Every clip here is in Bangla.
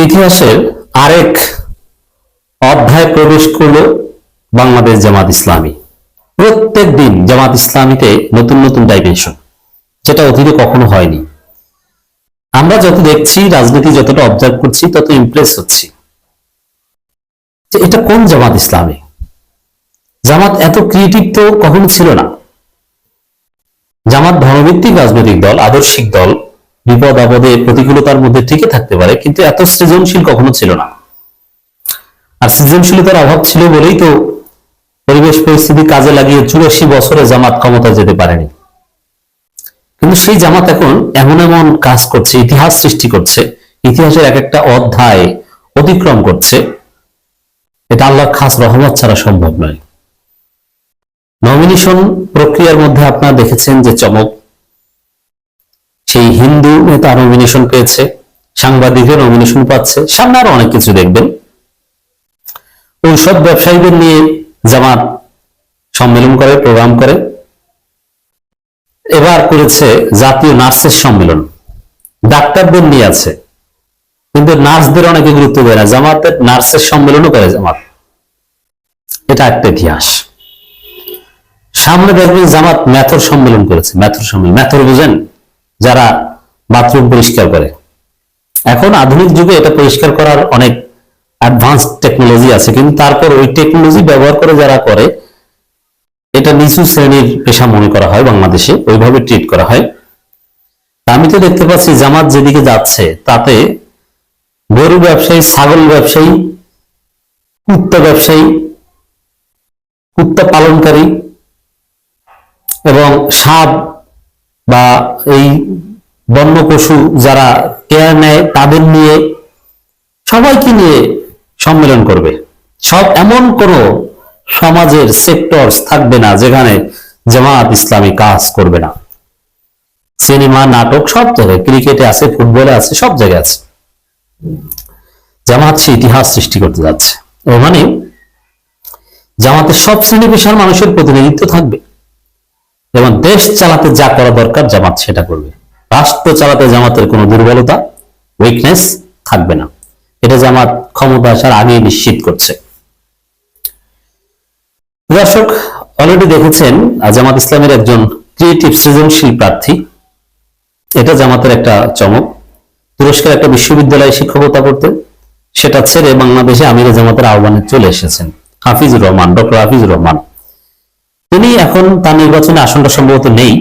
ইতিহাসের আরেক অধ্যায় প্রবেশ করলো বাংলাদেশ জামাত ইসলামী। প্রত্যেক দিন জামাত ইসলামীতে নতুন নতুন ডাইমেনশন, যেটা অতীতে কখনো হয়নি। আমরা যত দেখছি, রাজনীতি যতটা অবজার্ভ করছি, তত ইমপ্রেস হচ্ছি যে এটা কোন জামাত ইসলামী। জামাত এত ক্রিয়েটিভ তো কখনো ছিল না। জামাত ধর্মভিত্তিক রাজনৈতিক দল, আদর্শিক দল, বিপদ আপদে প্রতিকূলতার মধ্যে টিকে থাকতে পারে, কিন্তু এত সৃজনশীল কখনো ছিল না। আর সৃজনশীলতার অভাব ছিল বলেই তো পরিবেশ পরিস্থিতি কাজে লাগিয়ে 84 বছরে জামাত ক্ষমতা যেতে পারেনি। কিন্তু সেই জামাত এখন এমন এমন কাজ করছে, ইতিহাস সৃষ্টি করছে, ইতিহাসের এক একটা অধ্যায় অতিক্রম করছে। এটা আল্লাহর খাস রহমত ছাড়া সম্ভব নয়। নমিনেশন প্রক্রিয়ার মধ্যে আপনারা দেখেছেন যে চমক, সেই হিন্দু নেতা নমিনেশন পেয়েছে, সাংবাদিকের নমিনেশন পাচ্ছে, সামনে আরো অনেক কিছু দেখবেন। ওই সব ব্যবসায়ীদের নিয়ে জামাত সম্মেলন করে, প্রোগ্রাম করে। এবার করেছে জাতীয় নার্সের সম্মেলন, ডাক্তারদের নিয়ে আছে, কিন্তু নার্সদের অনেকে গুরুত্ব দেয় না। জামাতের নার্সের সম্মেলনও করে জামাত। এটা একটা ইতিহাস। সামনে দেখবেন জামাত ম্যাথর সম্মেলন করেছে। ম্যাথর সম্মেলন, ম্যাথর বুঝেন, যারা বাথরুম পরিষ্কার করে। এখন আধুনিক যুগে এটা পরিষ্কার করার অনেক অ্যাডভান্স টেকনোলজি আছে, কিন্তু তারপর ওই টেকনোলজি ব্যবহার করে যারা করে, এটা নিচু শ্রেণীর পেশা মনে করা হয় বাংলাদেশে, ওইভাবে ট্রিট করা হয়। আমি তো দেখতে পাচ্ছি জামাত যেদিকে যাচ্ছে, তাতে গরু ব্যবসায়ী, ছাগল ব্যবসায়ী, কুত্তা ব্যবসায়ী, কুত্তা পালনকারী এবং সাপ বা এই বন্য পশু যারা কেয়ার নেয়, তাদের নিয়ে, সবাইকে নিয়ে সম্মেলন করবে। সব এমন কোন সমাজের সেক্টর থাকবে না যেখানে জামাত ইসলামী কাজ করবে না। সিনেমা, নাটক, সব জায়গায়, ক্রিকেটে আছে, ফুটবলে আছে, সব জায়গায় আছে। জামাত সে ইতিহাস সৃষ্টি করতে যাচ্ছে। মানে জামাতের সব শ্রেণী পেশার মানুষের প্রতিনিধিত্ব থাকবে এবং দেশ চালাতে যা করা দরকার জামাত সেটা করবে। রাষ্ট্র চালাতে জামাতের কোনো দুর্বলতা, উইকনেস থাকবে না। এটা জামাত ক্ষমতা আসার আগেই নিশ্চিত করছে। দর্শক অলরেডি দেখেছেন জামাত ইসলামের একজন ক্রিয়েটিভ সৃজনশীল প্রার্থী। এটা জামাতের একটা চমক। তুরস্কের একটা বিশ্ববিদ্যালয়ে শিক্ষকতা করতে, সেটা ছেড়ে বাংলাদেশে আমিরে জামাতের আহ্বানে চলে এসেছেন হাফিজুর রহমান, ডক্টর হাফিজুর রহমান। তিনি এখন তার নির্বাচনে আসনটা সম্ভবত নেই।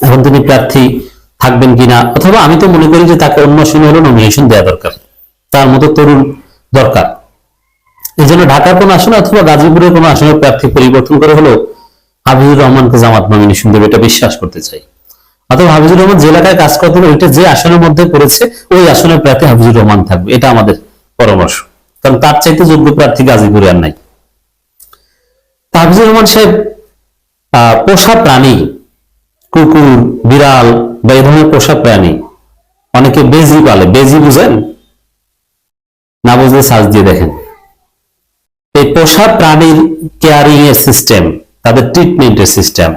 এখন তিনি প্রার্থী থাকবেন কিনা, অথবা আমি তো মনে করি যে তাকে অন্য সময় হলো নমিনেশন দেওয়া দরকার, তার মতো তরুণ দরকার। এই জন্য ঢাকার কোন আসনে অথবা গাজীপুরের কোন আসনের প্রার্থী পরিবর্তন করে হলো হাফিজুর রহমানকে জামাত নমিনেশন দেবে, এটা বিশ্বাস করতে চাই। অথবা হাফিজুর রহমান যে এলাকায় কাজ করতে হবে, ওইটা যে আসনের মধ্যে পড়েছে, ওই আসনের প্রার্থী হাফিজুর রহমান থাকবে, এটা আমাদের পরামর্শ। কারণ তার চাইতে যোগ্য প্রার্থী গাজীপুরে আর নাই। হাফিজুর রহমান সাহেব পোষা প্রাণী, কুকুর, বিড়াল বা এই ধরনের পোষা প্রাণী, অনেকে বেজি পালে। বেজি বুঝেন না? বুঝলে সার্চ দিয়ে দেখেন। এই পোষা প্রাণীর কেয়ারিং এর সিস্টেম, তাদের ট্রিটমেন্টের সিস্টেম,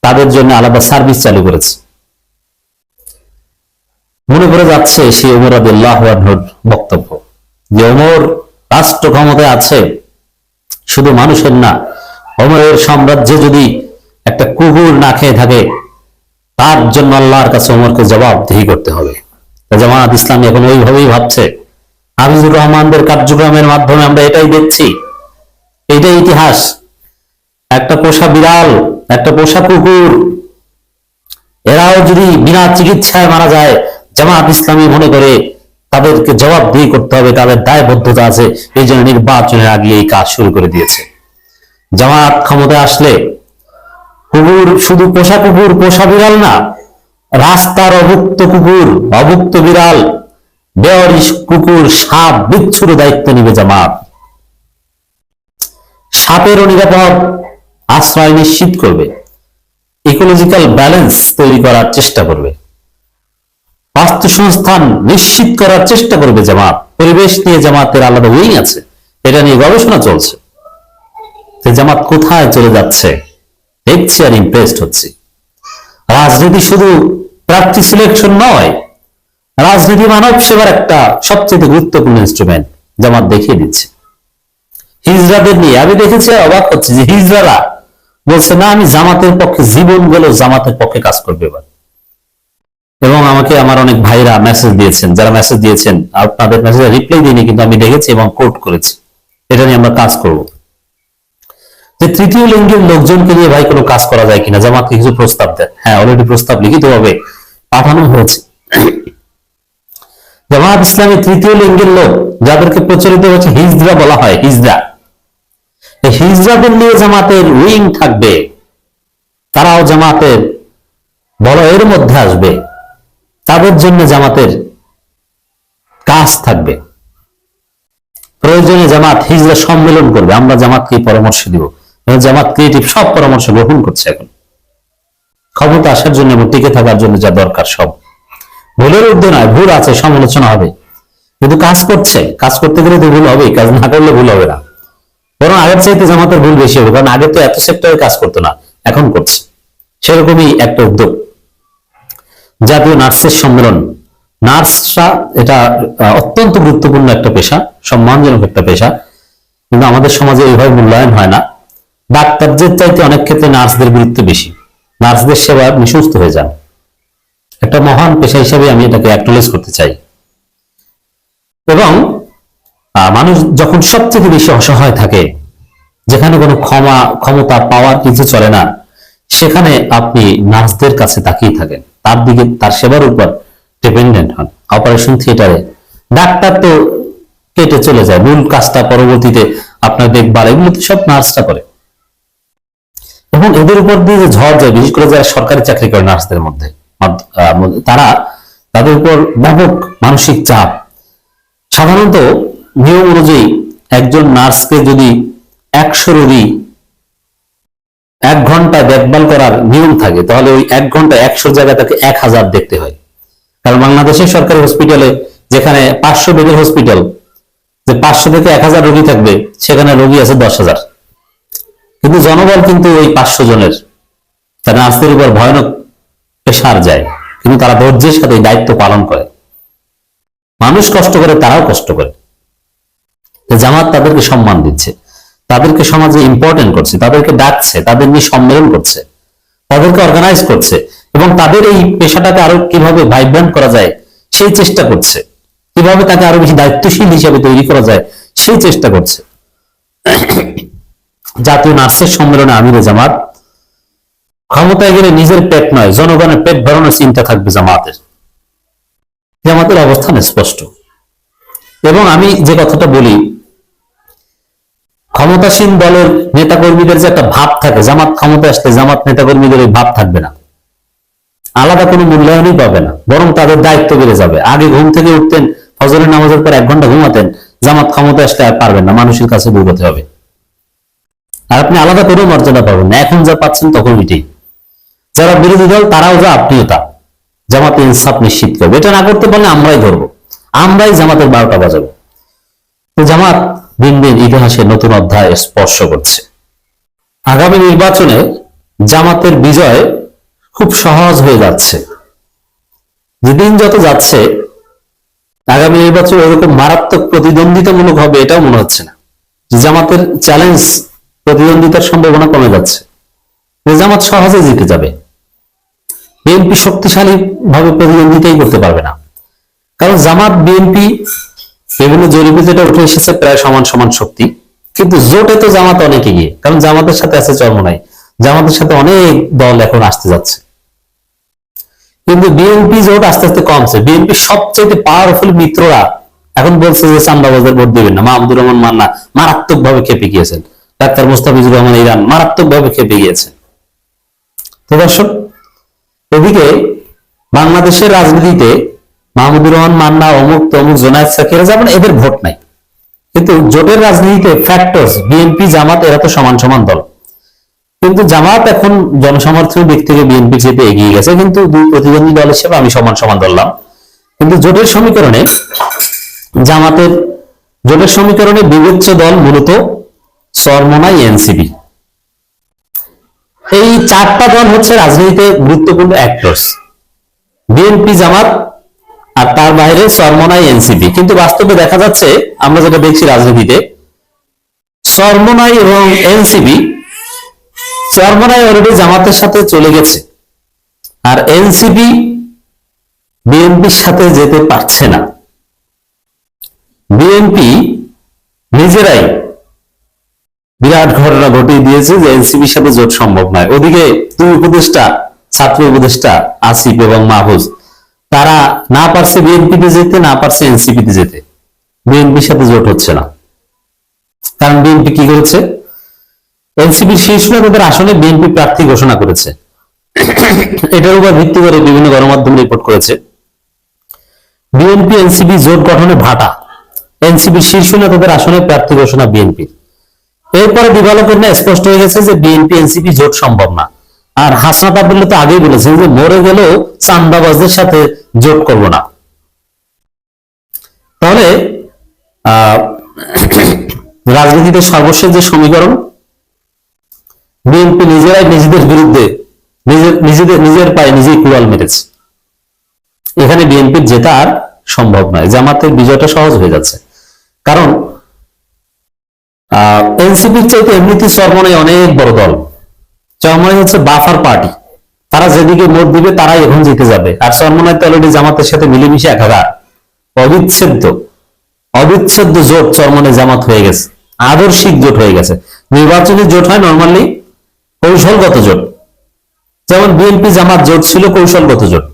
তাদের জন্য আলাদা সার্ভিস চালু করেছে। মনে করে যাচ্ছে সেই ওমর রাদিয়াল্লাহু আনহুর বক্তব্য যে ওমর রাষ্ট্র ক্ষমতায় আছে, শুধু মানুষের না, ওমরের সাম্রাজ্যে যদি একটা কুকুর না খেয়ে থাকে, তার জন্য আল্লাহর কাছে ওমরকে জবাবদিহি করতে হবে। জামাত ইসলামী এখন ওইভাবেই ভাবছে। হাফিজুর রহমানদের কার্যক্রমের মাধ্যমে আমরা এটাই দেখছি, এটাই ইতিহাস। একটা পোষা বিড়াল, একটা পোষা কুকুর, এরাও যদি বিনা চিকিৎসায় মারা যায়, জামাত ইসলামী মনে করে তাদেরকে জবাবদিহি করতে হবে, তাদের দায়বদ্ধতা আছে। এই জন্য নির্বাচনের আগে এই কাজ শুরু করে দিয়েছে। জামাত ক্ষমতায় আসলে কুকুর শুধু পোষা কুকুর, পোষা বিড়াল না, রাস্তার অভুক্ত কুকুর, অভুক্ত বিড়াল, বেওয়ারিশ কুকুর, সাপ, বিচ্ছুর দায়িত্ব নিবে জামাত। সাপেরও নিরাপদ আশ্রয় নিশ্চিত করবে, ইকোলজিক্যাল ব্যালেন্স তৈরি করার চেষ্টা করবে, বাস্তুসংস্থান নিশ্চিত করার চেষ্টা করবে জামাত। পরিবেশ নিয়ে জামাতের আলাদা উইং আছে, এটা নিয়ে গবেষণা চলছে। জামাত কোথায় চলে যাচ্ছে দেখছি আর ইমপ্রেসড হচ্ছি। রাজনীতি শুধু প্রার্থী সিলেকশন নয়, রাজনীতি মানব সেবার একটা সবচেয়ে গুরুত্বপূর্ণ ইনস্ট্রুমেন্ট জামাত দেখিয়ে দিচ্ছে। হিজড়াদের নিয়ে আমি দেখেছি, অবাক হচ্ছে যে হিজড়ারা বলছে না আমি জামাতের পক্ষে, জীবন গেল জামাতের পক্ষে কাজ করবে এবার। এবং আমাকে আমার অনেক ভাইরা মেসেজ দিয়েছেন, যারা মেসেজ দিয়েছেন আপনাদের মেসেজে রিপ্লাই দিইনি, কিন্তু আমি দেখেছি এবং কোট করেছি, এটা নিয়ে আমরা কাজ করব। যে তৃতীয় লিঙ্গের লোকজনকে নিয়ে ভাই কোনো কাজ করা যায় কিনা, জামাতকে কিছু প্রস্তাব দেন। হ্যাঁ, অলরেডি প্রস্তাব লিখিতভাবে পাঠানো হয়েছে। জামাত ইসলামী তৃতীয় লিঙ্গের লোক, যাদেরকে প্রচলিত হচ্ছে হিজড়া বলা হয়, হিজড়া, এই হিজড়াদের নিয়ে জামাতের উইং থাকবে, তারাও জামাতের বড় এর মধ্যে আসবে, তাদের জন্য জামাতের কাজ থাকবে। প্রয়োজনে জামাত হিজড়া সম্মেলন করবে, আমরা জামাতকে পরামর্শ দিব। জামাত ক্রিয়েটিভ সব পরামর্শ গ্রহণ করছে এখন ক্ষমতা আসার জন্য এবং টিকে থাকার জন্য যা দরকার সব। ভুলের ঊর্ধ্বে নয়, ভুল আছে, সমালোচনা হবে, কিন্তু কাজ করছে। কাজ করতে গেলে তো ভুল হবেই, কাজ না করলে ভুল হবে না, বরং আগের চাইতে জামাতের ভুল বেশি হবে, কারণ আগে তো এত সেক্টরে কাজ করতো না, এখন করছে। সেরকমই একটা উদ্যোগ জাতীয় নার্সের সম্মেলন। নার্সরা এটা অত্যন্ত গুরুত্বপূর্ণ একটা পেশা, সম্মানজনক একটা পেশা, কিন্তু আমাদের সমাজে এইভাবে মূল্যায়ন হয় না। ডাক্তারদের চাইতে অনেক ক্ষেত্রে নার্সদের গুরুত্ব বেশি, নার্সদের সেবা আপনি সুস্থ হয়ে যান। একটা মহান পেশা হিসেবে আমি এটাকে অ্যাকনোলেজ করতে চাই। এবং মানুষ যখন সবচেয়ে বেশি অসহায় থাকে, যেখানে কোনো ক্ষমতা পাওয়ার কিছু চলে না, সেখানে আপনি নার্সদের কাছে তাকিয়ে থাকেন, তার দিকে, তার সেবার উপর ডিপেন্ডেন্ট হন। অপারেশন থিয়েটারে ডাক্তার তো কেটে চলে যায়, মূল কাজটা পরবর্তীতে আপনার দেখভাল এগুলো তো সব নার্সরা করে। এবং এদের উপর দিয়ে যে ঝড় যায়, বিশেষ করে যারা সরকারি চাকরি করে নার্সদের মধ্যে, তারা, তাদের উপর ব্যাপক মানসিক চাপ। সাধারণত নিয়ম অনুযায়ী একজন নার্সকে যদি 100 রোগী 1 ঘন্টায় দেখভাল করার নিয়ম থাকে, তাহলে ওই 1 ঘন্টায় 100 জায়গায় তাকে 1000 দেখতে হয়। কারণ বাংলাদেশের সরকারি হসপিটালে, যেখানে 500 বেডের হসপিটাল, যে 500 থেকে 1000 রোগী থাকবে, সেখানে রোগী আছে 10,000, কিন্তু জনবল কিন্তু ওই 500 জনের। তারা নার্সদের উপর ভয়ানক প্রেসার যায়, কিন্তু তারা ধৈর্যের সাথে দায়িত্ব পালন করে। মানুষ কষ্ট করে, তারাও কষ্ট করে। জামাত তাদেরকে সম্মান দিচ্ছে, তাদেরকে সমাজে ইম্পর্টেন্ট করছে, তাদেরকে ডাকছে, তাদের নিয়ে সম্মেলন করছে, তাদেরকে অর্গানাইজ করছে, এবং তাদের এই পেশাটাকে আরো কিভাবে ভাইব্রেন্ট করা যায় সেই চেষ্টা করছে, কিভাবে তাকে আরো বেশি দায়িত্বশীল হিসেবে তৈরি করা যায় সেই চেষ্টা করছে। জাতীয় নার্সের সম্মেলনে আমিরে জামাত, ক্ষমতায় গেলে নিজের পেট নয়, জনগণের পেট ভরানোর চিন্তা থাকবে জামাতের। জামাতের অবস্থান স্পষ্ট। এবং আমি যে কথাটা বলি, ক্ষমতাসীন দলের নেতাকর্মীদের যে একটা ভাব থাকে, জামাত ক্ষমতা আসলে জামাত নেতাকর্মীদের এই ভাব থাকবে না, আলাদা কোনো মূল্যায়নই পাবে না, বরং তাদের দায়িত্ব বেড়ে যাবে। আগে ঘুম থেকে উঠতেন, ফজরের নামাজের পর 1 ঘন্টা ঘুমাতেন, জামাত ক্ষমতা আসলে আর পারবেন না, মানুষের কাছে দূর হতে হবে, আর আপনি আলাদা করেও মর্যাদা পাবেন না। এখন যা পাচ্ছেন তখন এটাই। যারা বিরোধী দল তারাও যা, আপনিও তা। জামাতে ইনসাফ নিশ্চিত করবে, এটা না করতে পারলে আমরাই ধরবো, আমরাই জামাতের 12টা বাজাবো। তো জামাত দিন দিন ইতিহাসে নতুন অধ্যায় স্পর্শ করছে। আগামী নির্বাচনে জামাতের বিজয় খুব সহজ হয়ে যাচ্ছে। যেদিন যত যাচ্ছে আগামী নির্বাচন এরকম মারাত্মক প্রতিদ্বন্দ্বিতামূলক হবে এটাও মনে হচ্ছে না। জামাতের চ্যালেঞ্জ, প্রতিদ্বন্দ্বিতার সম্ভাবনা কমে যাচ্ছে, জামাত সহজে জিতে যাবে। বিএনপি শক্তিশালী ভাবে প্রতিদ্বন্দ্বিতাই করতে পারবে না, কারণ জামাত বিএনপি বিভিন্ন জরিপে যেটা উঠে এসেছে প্রায় সমান সমান শক্তি, কিন্তু জোটে তো জামাত অনেক এগিয়ে, কারণ জামাতের সাথে আছে চরমোনাই, জামাতের সাথে অনেক দল এখন আসতে যাচ্ছে। কিন্তু বিএনপি জোট আস্তে আস্তে কমছে। বিএনপি সবচেয়ে পাওয়ারফুল মিত্ররা এখন বলছে যে চান্দাবাজদের ভোট দিবেন না। মাহমুদুর রহমান মান্না মারাত্মক ভাবে খেপে গিয়েছেন, ডাক্তার মোস্তাফিজুর রহমান ইরান মারাত্মক ভাবে খেপে গিয়েছেন। তো দর্শক, এদিকে বাংলাদেশের রাজনীতিতে মাহমুদুর রহমান মান্না, অমুক তমুক, জোনায়েদ সাকিরা যাবেন, এদের ভোট নাই। কিন্তু জোটের রাজনীতিতে ফ্যাক্টরস, বিএনপি জামাত এরা তো সমান সমান দল, কিন্তু জামাত এখন জনসমর্থনের দিক থেকে বিএনপি চেয়ে এগিয়ে গেছে, কিন্তু দুই প্রতিদ্বন্দ্বী দল হিসেবে আমি সমান সমান ধরলাম। কিন্তু জোটের সমীকরণে জোটের সমীকরণে বিবেচ্য দল মূলত চরমোনাই, এনসিপি, এই 4টা দল হচ্ছে রাজনীতিতে গুরুত্বপূর্ণ অ্যাক্টরস। বিএনপি জামাত আর তার বাইরে চরমোনাই এনসিপি। কিন্তু বাস্তবে দেখা যাচ্ছে, আমরা যেটা দেখছি রাজনীতিতে, চরমোনাই এবং এনসিপি, চরমোনাই অলরেডি জামাতের সাথে চলে গেছে, আর এনসিপি বিএনপির সাথে যেতে পারছে না। বিএনপি নিজেরাই বিরাট ঘটনা ঘটিয়ে দিয়েছে যে এনসিপির সাথে জোট সম্ভব নয়। ওদিকে দুই উপদেষ্টা, ছাত্র উপদেষ্টা আসিফ এবং মাহফুজ, তারা না পারছে বিএনপিতে যেতে, না পারছে এনসিপিতে যেতে। বিএনপির সাথে জোট হচ্ছে না, কারণ বিএনপি কি করেছে, এনসিপির শীর্ষ নেতাদের আসনে বিএনপি প্রার্থী ঘোষণা করেছে। এটার উপর ভিত্তি করে বিভিন্ন গণমাধ্যম রিপোর্ট করেছে বিএনপি এনসিপি জোট গঠনে ভাটা, এনসিপির শীর্ষ নেতাদের আসনে প্রার্থী ঘোষণা বিএনপি। এরপরে দিবালোকের না স্পষ্ট হয়ে গেছে যে বিএনপি এনসিপি জোট সম্ভব না। আর হাসনাত আব্দুল্লাহ তো আগেই বলেছেন যে মরে গেলেও চান্দাবাজদের সাথে জোট করব না। তাহলে রাজনীতিতে সর্বশেষ যে সমীকরণ, বিএনপি নিজেরাই নিজেদের বিরুদ্ধে নিজের পায়ে নিজেই কুড়াল মেরেছে। এখানে বিএনপির জেতা আর সম্ভব নয়, জামাতের বিজয়টা সহজ হয়ে যাচ্ছে। কারণ এনসিপির চাইতে এমনিতে চরমোনাই অনেক বড় দল। চরমোনাই হচ্ছে বাফার পার্টি, তারা যেদিকে ভোট দিবে তারাই এখন জিতে যাবে। আর চরমোনাই তো অলরেডি জামাতের সাথে মিলেমিশে একাকার, অবিচ্ছেদ্য জোট চরমোনাই জামাত হয়ে গেছে, আদর্শিক জোট হয়ে গেছে। নির্বাচনী জোট হয় নর্মালি কৌশলগত জোট, যেমন বিএনপি জামাত জোট ছিল কৌশলগত জোট,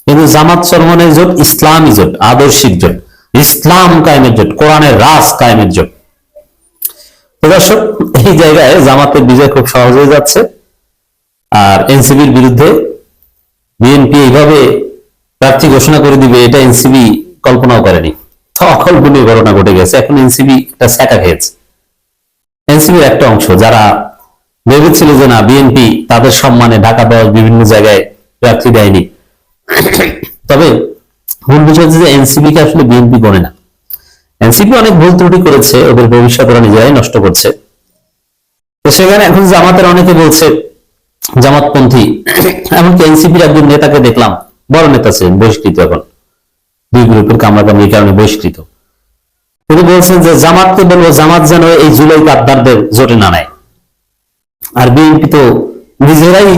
কিন্তু জামাত চরমোনাই জোট ইসলামী জোট, আদর্শিক জোট, ইসলাম কায়েমের জোট, কোরআনের রাজ কায়েমের জোট। দর্শক, এই জায়গায় জামাতের বিজয় খুব সহজ হয়ে যাচ্ছে। আর এনসিপির বিরুদ্ধে বিএনপি এইভাবে প্রার্থী ঘোষণা করে দিবে, এটা এনসিপি কল্পনাও করেনি। অকল্পনীয় ঘটনা ঘটে গেছে। এখন এনসিপি একটা স্যাকা খেয়েছে। এনসিপির একটা অংশ যারা ভেবেছিল যে না, বিএনপি তাদের সম্মানে ঢাকা 10 বিভিন্ন জায়গায় প্রার্থী দেয়নি, তবে মূল বিষয় হচ্ছে যে এনসিপি কে আসলে বিএনপি গণে না। এনসিপি অনেক ভুল ত্রুটি করেছে, ওদের ভবিষ্যৎ ওরা নিজেরাই নষ্ট করছে। তো সেখানে এখন জামাতের অনেকে বলছে, জামাতপন্থী, এমনকি এনসিপির একজন নেতাকে দেখলাম, বড় নেতা ছিলেন, বহিষ্কৃত, এখন দুই গ্রুপের কামড়াকামড়ির কারণে বহিষ্কৃত। তিনি বলছেন যে জামাতকে বলবো, জামাত যেন এই জুলাই কাদ্দারদের জোটে না নেয়। আর বিএনপি তো নিজেরাই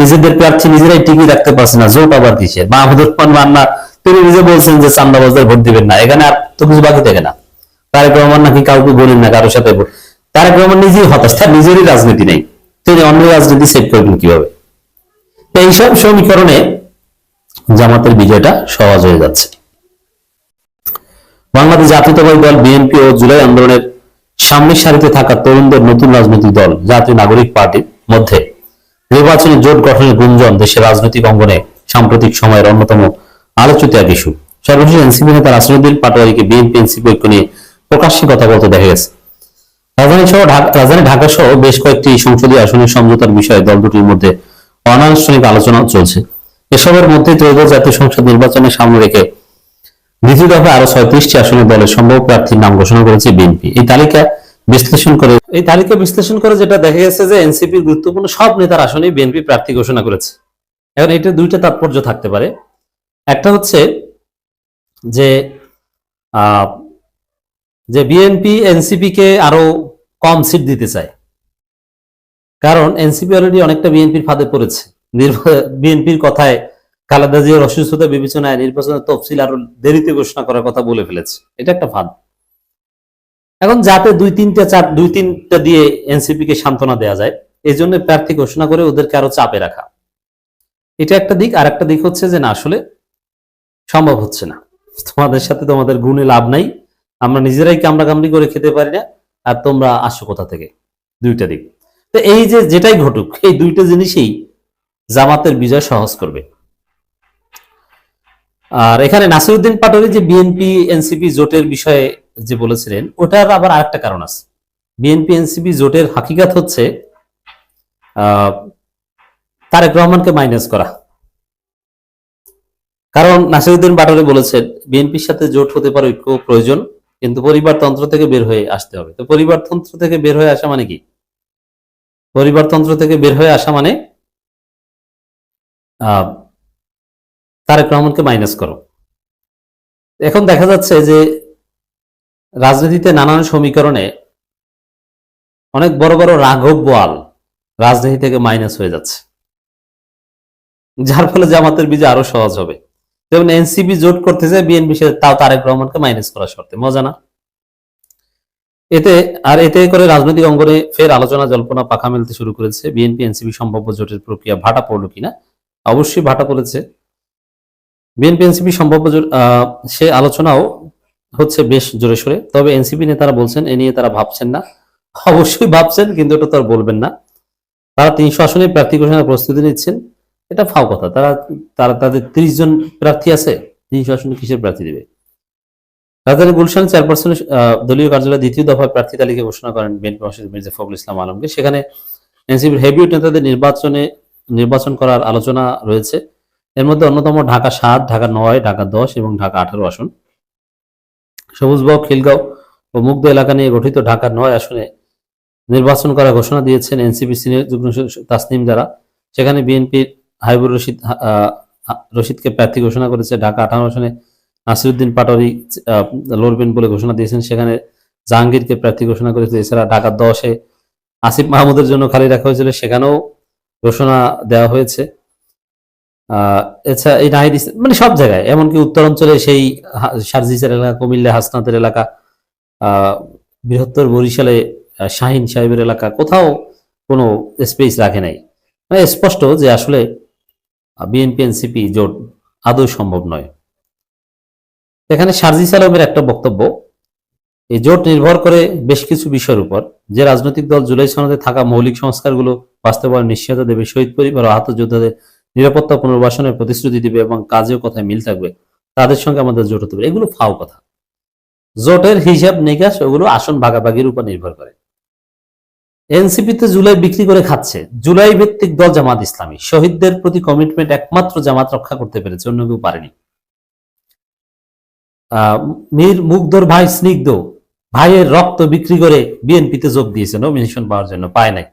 নিজেদের প্রার্থী নিজেরাই টিকিয়ে রাখতে পারছে না, জোট আবার কিসের? মাহমুদুর রহমান মান্না তিনি নিজে বলছেন যে চান্দাবাজদের ভোট দিবেন না, এখানে আর তো কিছু বাকি থাকে না। তারেক রহমান নাকি কাউকে বলেন না কারোর সাথে। তারেক রহমান নিজেই হতাশ, তার নিজেরই রাজনীতি নেই, তিনি অন্য রাজনীতি সেট করবেন কিভাবে? এইসব সমীকরণে জামাতের বিজয়টা সহজ হয়ে যাচ্ছে। বাংলাদেশ জাতীয়তাবাদী দল বিএনপি ও জুলাই আন্দোলনের সামনের সারিতে থাকা তরুণদের নতুন রাজনৈতিক দল জাতীয় নাগরিক পার্টির মধ্যে নির্বাচনী জোট গঠনের গুঞ্জন দেশের রাজনৈতিক অঙ্গনে সাম্প্রতিক সময়ের অন্যতম আলোচিত এক ইস্যু। সর্বশেষ এনসিপি নেতা নাসিরুদ্দিন পাটোয়ারিকে বিএনপি এনসিপি ঐক্য নিয়ে প্রকাশ্যে কথা বলতে দেখা গেছে। রাজধানী ঢাকা সহ বেশ কয়েকটি সংসদীয় আসনের সমঝোতার বিষয়ে দল দুটির মধ্যে অনানুষ্ঠানিক আলোচনা চলছে। এসবের মধ্যে ত্রয়োদশ জাতীয় সংসদ নির্বাচনের সামনে রেখে দ্বিতীয় দফায় আরো 36টি আসনে দলের সম্ভাব্য প্রার্থীর নাম ঘোষণা করেছে বিএনপি। এই তালিকা বিশ্লেষণ করে যেটা দেখা গেছে যে এনসিপির গুরুত্বপূর্ণ সব নেতার আসনে বিএনপি প্রার্থী ঘোষণা করেছে। এখন এটা দুইটা তাৎপর্য থাকতে পারে। একটা হচ্ছে যে বিএনপি এনসিপি কে আরো কম সিট দিতে চায়, কারণ এনসিপি অলরেডি অনেকটা বিএনপির ফাঁদে পড়েছে। বিএনপির কথায় খালেদা জিয়ার অসুস্থতা বিবেচনায় নির্বাচনের তফসিল আরো দেরিতে ঘোষণা করার কথা বলে ফেলেছে। এটা একটা ফাঁদ। এখন যাতে দুই তিনটা দিয়ে এনসিপি কে সান্ত্বনা দেওয়া যায়, এই জন্য প্রার্থী ঘোষণা করে ওদেরকে আরো চাপে রাখা, এটা একটা দিক। আর একটা দিক হচ্ছে যে না, আসলে সম্ভব হচ্ছে না, তোমাদের সাথে তোমাদের গুণে লাভ নাই, আমরা নিজেরাই কামড়াকামড়ি করে খেতে পারি না, আর তোমরা আসো কোথা থেকে। দুইটা দিক। তো এই যে যেটাই ঘটুক, এই দুইটা জিনিসই জামাতের বিজয় সহজ করবে। আর এখানে নাসিরুদ্দিন পাটোয়ারি যে বিএনপি এনসিপি জোটের বিষয়ে যে বলেছিলেন, ওটার আবার আরেকটা কারণ আছে। বিএনপি এনসিপি জোটের হাকিকাত হচ্ছে তারেক রহমানকে মাইনাস করা। কারণ নাসিরুদ্দিন পাটোয়ারি বলেছেন বিএনপির সাথে জোট হতে পারে, ঐক্য প্রয়োজন, কিন্তু পরিবারতন্ত্র থেকে বের হয়ে আসতে হবে। তো পরিবারতন্ত্র থেকে বের হয়ে আসা মানে কি? পরিবারতন্ত্র থেকে বের হয়ে আসা মানে তারেক রহমানকে মাইনাস করো। এখন দেখা যাচ্ছে যে রাজনীতিতে নানান সমীকরণে অনেক বড় বড় রাঘব বোয়াল রাজনীতি থেকে মাইনাস হয়ে যাচ্ছে, যার ফলে জামাতের বিজয় আরো সহজ হবে। যেমন এনসিপি জোট করতেছে বিএনপি, তাও তারেক রহমানকে মাইনাস করার শর্তে। মজা না? এতে করে রাজনৈতিক অঙ্গনে ফের আলোচনা জল্পনা পাখা মেলতে শুরু করেছে। বিএনপি এনসিপি সম্ভাব্য জোটের প্রক্রিয়া ভাটা পড়লো কিনা? অবশ্যই ভাটা পড়েছে। বিএনপি এনসিপি সম্ভাব্য জোট সে আলোচনাও হচ্ছে বেশ জোরে সোরে। তবে এনসিপি নেতারা বলছেন এ নিয়ে তারা ভাবছেন না। অবশ্যই ভাবছেন, কিন্তু এটা তো আর বলবেন না। তারা 300 আসনে প্রার্থী ঘোষণার প্রস্তুতি নিচ্ছেন, এটা ফাও কথা। তাদের 30 জন প্রার্থী আছে, 300 আসনে কিসের প্রার্থী দেবে? রাজধানী গুলশান চেয়ারপারসনের দলীয় কার্যালয়ে দ্বিতীয় দফায় প্রার্থী তালিকা ঘোষণা করেন বিএনপি মহাসচিব মির্জা ফখরুল ইসলাম আলমকে। সেখানে এনসিপির হেভিওয়েট নেতাদের নির্বাচন করার আলোচনা রয়েছে। এর মধ্যে অন্যতম ঢাকা 7, ঢাকা 9, ঢাকা 10 এবং ঢাকা 18 আসন। সবুজবাগ, খিলগাঁও ও মুগদা এলাকা নিয়ে গঠিত ঢাকা 9 আসনে নির্বাচন করার ঘোষণা দিয়েছেন এনসিপি সিনিয়র যুগ্ম তাসনিম জারা। সেখানে বিএনপির হাবিবুর রশিদকে প্রার্থী ঘোষণা করেছে। ঢাকা 18 আসনে নাসিরউদ্দিন পাটোয়ারি লড়বেন বলে ঘোষণা দিয়েছেন, সেখানে জাহাঙ্গীরকে প্রার্থী ঘোষণা করেছে। এছাড়া ঢাকা 10-এ আসিফ মাহমুদের জন্য খালি রাখা হয়েছিল, সেখানেও ঘোষণা দেওয়া হয়েছে। এছাড়া এই নাহিদ মানে সব জায়গায়, এমনকি উত্তরাঞ্চলে সেই সার্জিসের এলাকা, কুমিল্লা হাসনাতের এলাকা, বৃহত্তর বরিশালে শাহিন সাহেবের এলাকা, কোথাও কোনো স্পেস রাখে নাই। মানে স্পষ্ট যে আসলে বিএনপি এনসিপি জোট আদৌ সম্ভব নয়। এখানে সার্জিস আলমের একটা বক্তব্য, এই জোট নির্ভর করে বেশ কিছু বিষয়ের উপর। যে রাজনৈতিক দল জুলাই সনদে থাকা মৌলিক সংস্কারগুলো বাস্তবায়ন নিশ্চয়তা দেবে, শহীদ পরিবার ও আহত যোদ্ধাদের নিরাপত্তা পুনর্বাসনের প্রতিশ্রুতি দিবে এবং কাজেও কথায় মিল থাকবে, তাদের সঙ্গে আমাদের জোট হতে পারে, এগুলো ফাও কথা। জোটের হিসাব নিকাশ ওগুলো আসন ভাগাভাগির উপর নির্ভর করে। এনসিপিতে জুলাই বিক্রি করে খাচ্ছে জুলাই ভিত্তিক দল জামাত ইসলামী। শহীদদের প্রতি কমিটমেন্ট একমাত্র জামাত রক্ষা করতে পেরেছে, অন্য কেউ পারেনি। মীর মুগ্ধর ভাই স্নিগ্ধ ভাইয়ের রক্ত বিক্রি করে বিএনপিতে যোগ দিয়েছে নমিনেশন পাওয়ার জন্য, পায় নাই।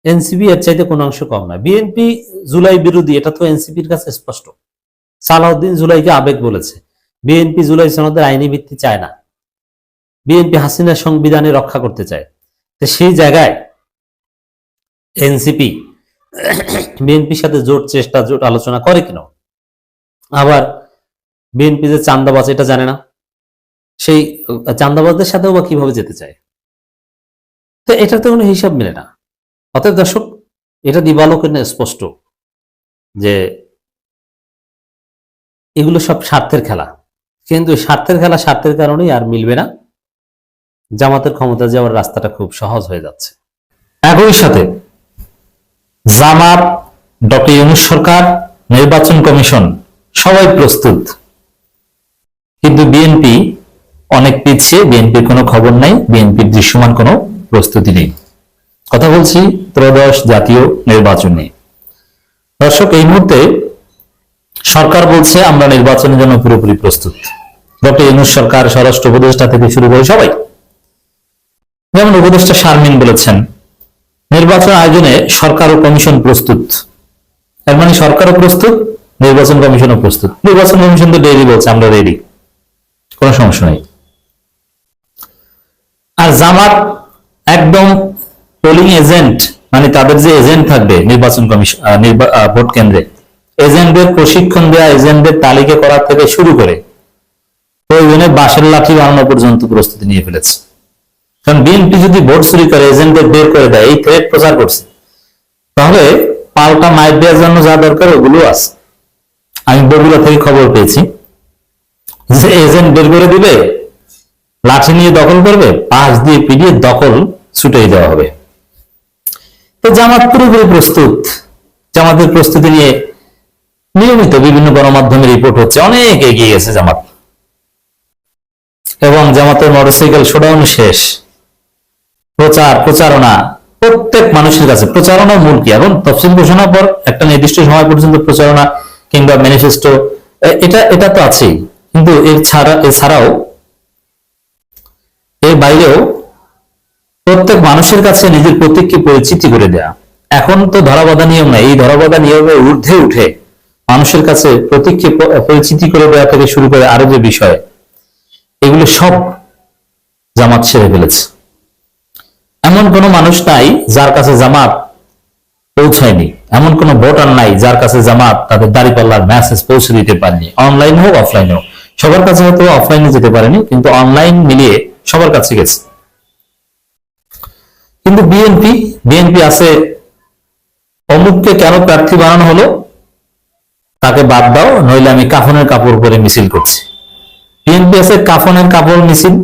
এনসিপি এর চাইতে কোনো অংশ কম না। বিএনপি জুলাই বিরোধী, এটা তো এনসিপির কাছে স্পষ্ট। সালাউদ্দিন জুলাইকে আবেগ বলেছে। বিএনপি জুলাই সনদের আইনি ভিত্তি চায় না। বিএনপি হাসিনার সংবিধানে রক্ষা করতে চায়। তো সেই জায়গায় এনসিপি বিএনপির সাথে জোট আলোচনা করে কেন? আবার বিএনপি যে চান্দাবাজ এটা জানে না, সেই চান্দাবাজদের সাথেও বা কিভাবে যেতে চায়? তো এটার তো কোনো হিসাব মেলে না। অতএব দর্শক, এটা দিবালোকের স্পষ্ট যে এগুলো সব স্বার্থের খেলা। কিন্তু স্বার্থের খেলা স্বার্থের কারণেই আর মিলবে না। জামাতের ক্ষমতা যাওয়ার রাস্তাটা খুব সহজ হয়ে যাচ্ছে। একই সাথে জামাত, ডক্টর ইউনূস সরকার, নির্বাচন কমিশন সবাই প্রস্তুত, কিন্তু বিএনপি অনেক পিছিয়ে। বিএনপির কোনো খবর নাই, বিএনপির দৃশ্যমান কোনো প্রস্তুতি নেই। কথা বলছি ত্রয়োদশ জাতীয় নির্বাচন নিয়ে। দর্শক, এই মুহূর্তে সরকার বলছে আমরা নির্বাচনের জন্য পুরোপুরি প্রস্তুত। ডক্টর ইউনূস সরকার, স্বরাষ্ট্র উপদেষ্টা থেকে শুরু করে সবাই, যেমন উপদেষ্টা শারমিন বলেছেন নির্বাচন আয়োজনে সরকার ও কমিশন প্রস্তুত। এর মানে সরকারও প্রস্তুত, নির্বাচন কমিশনও প্রস্তুত। নির্বাচন কমিশন তো ডেইলি বলছে আমরা রেডি, কোনো সমস্যা নেই। আর জামাত একদম পোলিং এজেন্ট, মানে তাদের যে এজেন্ট থাকবে নির্বাচন কমিশন ভোট কেন্দ্রে, এজেন্টদের প্রশিক্ষণ দেওয়া, এজেন্টদের তালিকা করা থেকে শুরু করে প্রয়োজনে বাঁশের লাঠি বানানো পর্যন্ত প্রস্তুতি নিয়ে ফেলেছে। কারণ বিএনপি যদি ভোট চুরি করে, এজেন্টদের বের করে দেয়, এই থ্রেট প্রচার করছে, তাহলে পাল্টা মাইর দেওয়ার জন্য যা দরকার ওগুলো আছে। আমি বগুড়া থেকে খবর পেয়েছি যে এজেন্ট বের করে দিবে, লাঠি নিয়ে দখল করবে, পাশ দিয়ে পিটিয়ে দখল ছুটিয়ে দেওয়া হবে। তো জামাত পুরোপুরি প্রস্তুত। জামাতের প্রস্তুতি নিয়ে নিয়মিত বিভিন্ন গণমাধ্যমে রিপোর্ট হচ্ছে, অনেক এগিয়ে গেছে জামাত। এবং জামাতের মোটরসাইকেল শোডাউন শেষ। প্রচারণা প্রত্যেক মানুষের কাছে। প্রচারণা মূল কি? এখন তফসিল ঘোষণার পর একটা নির্দিষ্ট সময় পর্যন্ত প্রচারণা কিংবা ম্যানিফেস্টো, এটা তো আছেই, কিন্তু এছাড়াও এর বাইরেও প্রত্যেক মানুষের কাছে নিজের প্রতীককে পরিচিতি করে দেয়া। এখন তো ধরাবাঁধা নিয়ম নাই, এই ধরাবাঁধা নিয়মের ঊর্ধ্বে উঠে মানুষের কাছে প্রতীককে পরিচিতি করে দেওয়া থেকে শুরু করে আরো যে বিষয়, এগুলো সব জামাত সেরে ফেলেছে। এমন কোন মানুষ নাই যার কাছে জামাত পৌঁছায়নি, এমন কোন ভোটার নাই যার কাছে জামাত তাদের দাঁড়িপাল্লার মেসেজ পৌঁছে দিতে পারেনি, অনলাইন হোক অফলাইন হোক। সবার কাছে হয়তো অফলাইনে যেতে পারেনি, কিন্তু অনলাইন মিলিয়ে সবার কাছে গেছে। কিন্তু বিএনপি আছে অমুককে কেন প্রার্থী বানানো হলো, তাকে বাদ দাও, নইলে আমি কাফনের কাপড় পরে মিছিল করছি। বিএনপি আছে কাফনের কাপড় মিছিল,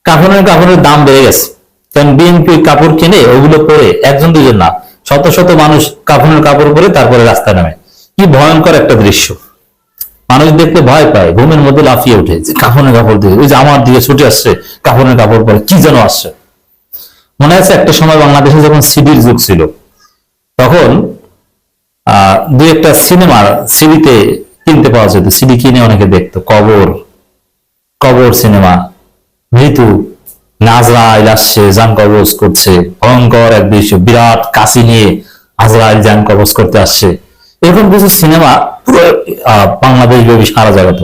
কাফনের কাপড়ের দাম বেড়ে গেছে, কারণ বিএনপি কাপড় কিনে ওগুলো পরে একজন দুজন না, শত শত মানুষ কাফনের কাপড় পরে তারপরে রাস্তায় নামে। কি ভয়ঙ্কর একটা দৃশ্য, মানুষ দেখতে ভয় পায়, ঘুমের মধ্যে লাফিয়ে উঠে যে কাফনের কাপড় দিয়ে, ওই যে আমার দিকে ছুটে আসছে কাফনের কাপড় পরে, কি যেন আসছে। মনে আছে একটা সময় বাংলাদেশে যখন সিডির যুগ ছিল, তখন দুই একটা সিনেমার সিডিতে কিনতে পাওয়া যেত, সিডি কিনে অনেকে দেখতো। কবর সিনেমা, মৃত্যু, আজরাইল আসছে, জান কবজ করছে, ভয়ঙ্কর এক দৃশ্য, বিরাট কাশি নিয়ে আজরাইল জান কবজ করতে আসছে, এরকম কিছু সিনেমা পুরো বাংলাদেশ ব্যাপী সারা জায়গাত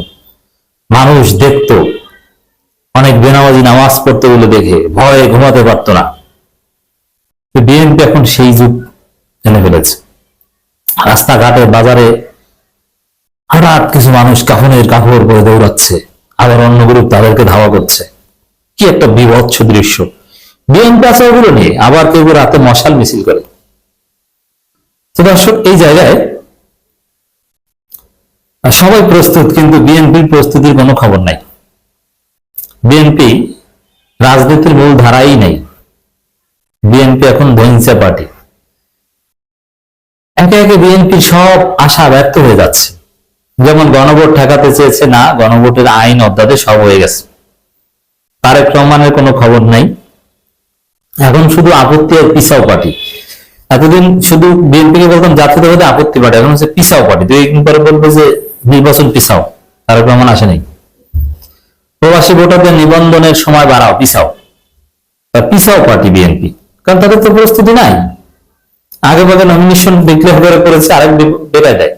মানুষ দেখতো। অনেক বেনামাজি নামাজ পড়তে বলে দেখে ভয়ে ঘুমাতে পারতো না। বিএনপি এখন সেই যুগ এনে ফেলেছে। রাস্তাঘাটে বাজারে হঠাৎ কিছু মানুষ কাফনের কাপড় পরে দৌড়াচ্ছে, আবার অন্য গ্রুপ তাদেরকে ধাওয়া করছে। কি একটা বিভৎস দৃশ্য। বিএনপি আছে ওগুলো নিয়ে, আবার কেউ রাতে মশাল মিছিল করে। তো দর্শক, এই জায়গায় সবাই প্রস্তুত, কিন্তু বিএনপির প্রস্তুতির কোনো খবর নাই। বিএনপি রাজনীতির মূল ধারাই নেই। বিএনপি এখন ভহিংসা পার্টি। একে একে বিএনপির সব আশা ব্যর্থ হয়ে যাচ্ছে। যেমন গণভোট ঠেকাতে চেয়েছে, না, গণভোটের আইন অধ্যাদেশ সব হয়ে গেছে। তারেক রহমানের কোনো খবর নাই। এখন শুধু আপত্তি আর পিছাও পার্টি। এতদিন শুধু বিএনপিকে বলতাম জাতীয়তাবাদী আপত্তি পার্টি, এখন হচ্ছে পিছাও পার্টি। দুই একদিন পরে বলবো যে নির্বাচন পিছাও, তারেক রহমান আসেনি। প্রবাসী ভোটারদের নিবন্ধনের সময় বাড়াও, পিছাও পার্টি বিএনপি। কারণ তাদের তো প্রস্তুতি নাই। আগে ভাগে নমিনেশন ডিক্লেয়ার করে করেছে, আরেক বেলায় দেয়।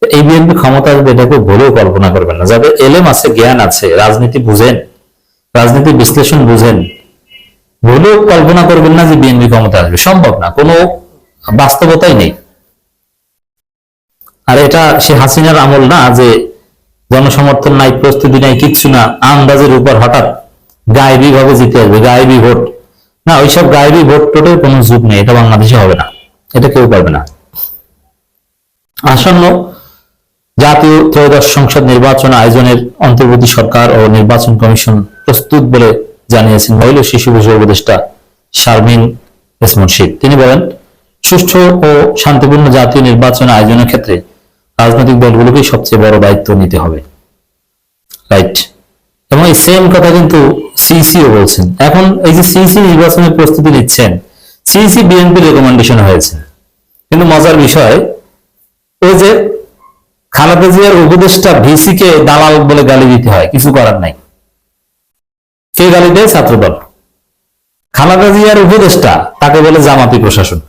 এই বিএনপি ক্ষমতা আসবে, এটাকে ভুলেও কল্পনা করবেন না। যাদের এলেম আছে, জ্ঞান আছে, রাজনীতি বুঝেন, রাজনীতি বিশ্লেষণ বুঝেন, ভুলেও কল্পনা করবেন না যে বিএনপি ক্ষমতা আসবে। সম্ভব না, কোনো বাস্তবতাই নেই। আর এটা সে হাসিনার আমল না যে জনসমর্থন নাই, প্রস্তুতি নাই, কিচ্ছু না, আন্দাজের উপর হঠাৎ গায়েবী ভাবে জিতে আসবে, গায়েবী ভোট। না, ওইসব গায়েবী ভোট টোটের কোনো যুগ নেই, এটা বাংলাদেশে হবে না, এটা কেউ পারবে না। আসন্ন জাতীয় ত্রয়োদশ সংসদ নির্বাচন আয়োজনের অন্তর্বর্তী সরকার ও নির্বাচন কমিশন প্রস্তুত বলে জানিয়েছেন মহিলা শিশু বিষয় উপদেষ্টা শারমিন এস মুর্শিদ। তিনি বলেন, সুষ্ঠু ও শান্তিপূর্ণ জাতীয় নির্বাচন আয়োজনের ক্ষেত্রে রাজনৈতিক দলগুলোকেই সবচেয়ে বড় দায়িত্ব নিতে হবে। রাইট। এবং এই সেম কথা কিন্তু সিইসিও বলছেন। এখন এই যে সিইসি নির্বাচনের প্রস্তুতি নিচ্ছেন, সিইসি বিএনপি রেকমেন্ডেশন হয়েছে। কিন্তু মজার বিষয়, ওই যে খালেদা জিয়ার উপদেষ্টা ভিসি কে দালাল বলে গালি দিতে হয়, কিছু করার নাই। কে গালি দেয়? ছাত্রদল। খালেদা জিয়ার উপদেষ্টা, তাকে বলে জামাতি প্রশাসন।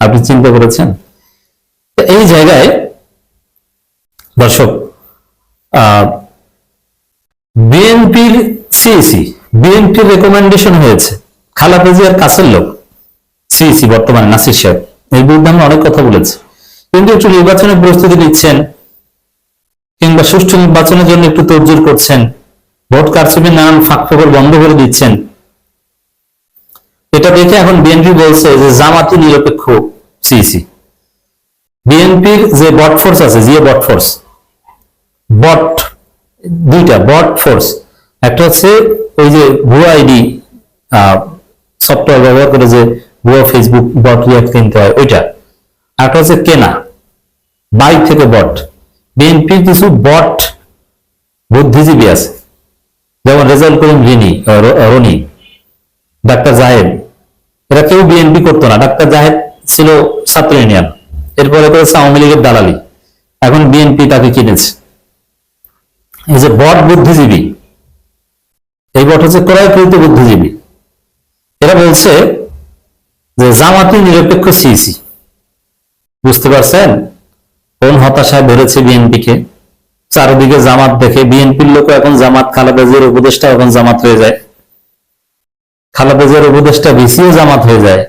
আপনি চিন্তা করেছেন? এই জায়গায় দর্শক, বিএনপির সিইসি, বিএনপির রেকমেন্ডেশন হয়েছে, খালেদা জিয়ার কাছের লোক সিইসি বর্তমানে নাসির সাহেব, এই বিরুদ্ধে আমরা অনেক কথা বলেছি। কিন্তু একটু নির্বাচনের প্রস্তুতি নিচ্ছেন, কিংবা সুষ্ঠু নির্বাচনের জন্য একটু তোড়জোড় করছেন, ভোট কারচুপির নানান ফাঁকফোকর বন্ধ করে দিচ্ছেন। এটা দেখে এখন বিএনপি বলছে যে জামাতি নিরপেক্ষ সিইসি। বিএনপির যে বট ফোর্স আছে, জিএ বট ফোর্স, দুইটা বট ফোর্স, একটা হচ্ছে ওই যে ভুয়া আইডি সফটওয়্যার ব্যবহার করে যে ভুয়া ফেসবুক বট রিয়াক্ট কিনতে হয়, ওইটা। একটা হচ্ছে কেনা বাইক থেকে বট। বিএনপির কিছু বট বুদ্ধিজীবী আছে, যেমন রেজাউল করিম রনি, ডাক্তার জাহেদ, এরা কেউ বিএনপি করতো না। ডাক্তার জাহেদ ছিল ছাত্র ইউনিয়ন, এরপরে করেছে আওয়ামী লীগের দালালি, এখন বিএনপি তাকে কিনেছে। এই যে বট বুদ্ধিজীবী, এই বট হচ্ছে ক্রয়কৃত বুদ্ধিজীবী। এরা বলছে যে জামাতি নিরপেক্ষ সিইসি। বুঝতে পারছেন? কোন হতাশায় ধরেছে বিএনপিকে। চারিদিকে জামাত দেখে বিএনপির লোক এখন জামাত, খালেদা জিয়ার উপদেষ্টা এখন জামাত হয়ে যায়, খালেদা জিয়ার উপদেষ্টা ভিসিও জামাত হয়ে যায়,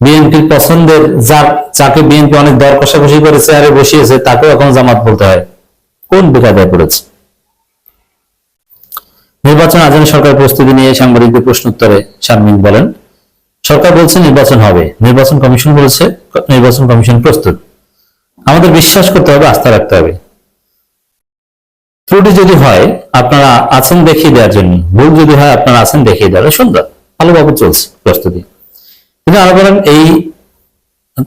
বিএনপির পছন্দের যাকে বিএনপি অনেক দর কষাকষি করে চেয়ারে বসিয়েছে তাকেও এখন জামাত বলতে হয়। কোন বেকায়দায় পড়েছে। নির্বাচন আয়োজনে সরকার প্রস্তুতি নিয়ে সাংবাদিকদের প্রশ্নোত্তরে শারমিন বলেন, সরকার বলছে নির্বাচন হবে, নির্বাচন কমিশন বলছে নির্বাচন কমিশন প্রস্তুত। আমাদের বিশ্বাস করতে হবে, আস্থা রাখতে হবে। ত্রুটি যদি হয় আপনারা আছেন দেখিয়ে দেওয়ার জন্য, ভুল যদি হয় আপনারা আছেন দেখিয়ে দেওয়ার। সুন্দর, ভালোভাবে চলছে প্রস্তুতি। কিন্তু আরো বলেন, এই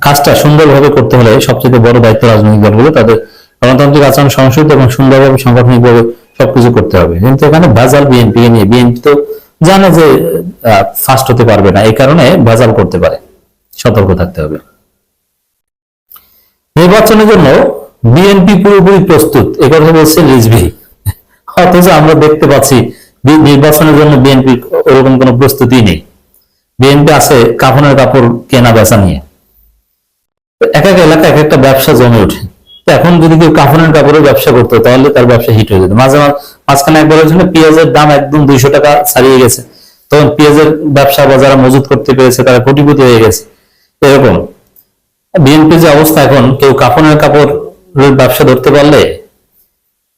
কাজটা সুন্দরভাবে করতে হলে সবচেয়ে বড় দায়িত্ব রাজনৈতিক দলগুলো, তাদের গণতান্ত্রিক আচরণ সংশোধিত এবং সুন্দরভাবে সাংগঠনিকভাবে সবকিছু করতে হবে। কিন্তু এখানে ভেজাল বিএনপি নিয়ে, বিএনপি তো জানে যে ফার্স্ট হতে পারবে না, এই কারণে ভেজাল করতে পারে, সতর্ক থাকতে হবে। নির্বাচনের জন্য বিএনপি পুরোপুরি প্রস্তুত, একথা বলছে রিজভী। অথচ আমরা দেখতে পাচ্ছি নির্বাচনের জন্য বিএনপি ওরকম কোনো প্রস্তুতি নেই। বিএনপি আছে কাফনের কাপড় কেনা বেচা নিয়ে, এক এক এলাকায় এক একটা ব্যবসা জমে ওঠে। এখন যদি কেউ কাফনের কাপড়ের ব্যবসা করতো তাহলে তার ব্যবসা হিট হয়ে যেত। মাঝখানে একবার হয়েছে পেঁয়াজের দাম একদম 200 টাকা ছাড়িয়ে গেছে, তখন পেঁয়াজের ব্যবসা বা যারা মজুত করতে পেরেছে তারা কোটিপতি হয়ে গেছে। এরকম বিএনপি যে অবস্থা, এখন কেউ কাফনের কাপড়ের ব্যবসা ধরতে পারলে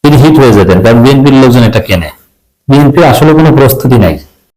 তিনি হিট হয়ে যেতেন, কারণ বিএনপির লোকজন এটা কেনে। বিএনপি আসলে কোনো প্রস্তুতি নাই।